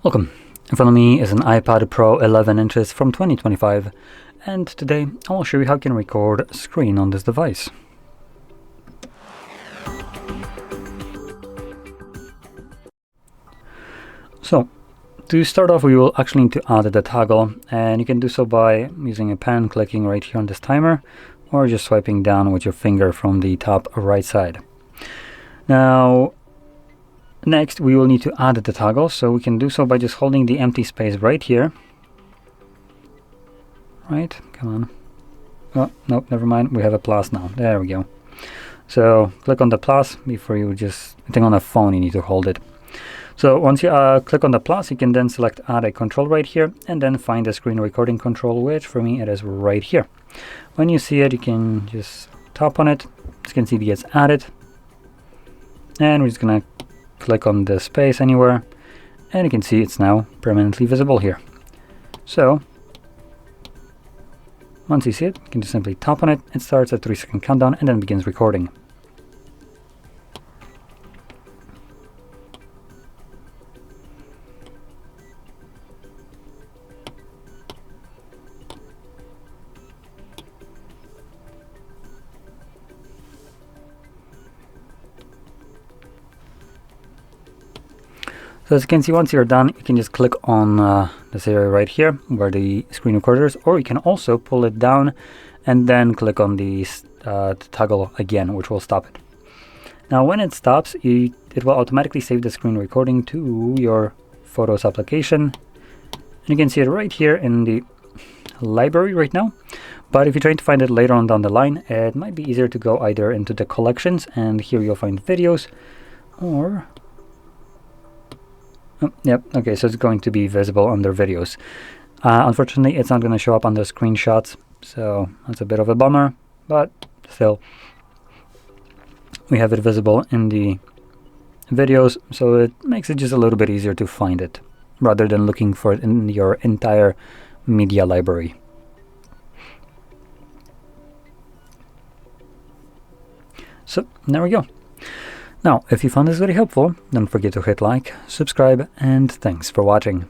Welcome. In front of me is an iPad Pro 11 inches from 2025, and today I will show you how you can record a screen on this device. So, to start off, we will actually need to add the toggle, and you can do so by using a pen, clicking right here on this timer, or just swiping down with your finger from the top right side. Now, next, we will need to add the toggle, so we can do so by just holding the empty space right here. Right, come on. Oh, no, never mind, we have a plus now. There we go. So, click on the plus before you just, I think on a phone you need to hold it. So once you click on the plus, you can then select add a control right here, and then find the screen recording control, which for me it is right here. When you see it, you can just tap on it. As you can see, it gets added. And we're just gonna click on the space anywhere, and you can see it's now permanently visible here. So once you see it, you can just simply tap on it. It starts a 3-second countdown and then begins recording. So as you can see, once you're done, you can just click on this area right here where the screen recorder is, or you can also pull it down and then click on the toggle again, which will stop it. Now when it stops, it will automatically save the screen recording to your Photos application. And you can see it right here in the library right now. But if you're trying to find it later on down the line, it might be easier to go either into the collections, and here you'll find videos, or yep, okay, so it's going to be visible under videos. Unfortunately, it's not going to show up under screenshots, so that's a bit of a bummer, but still, we have it visible in the videos, so it makes it just a little bit easier to find it, rather than looking for it in your entire media library. So, there we go. Now, if you found this very helpful, don't forget to hit like, subscribe, and thanks for watching.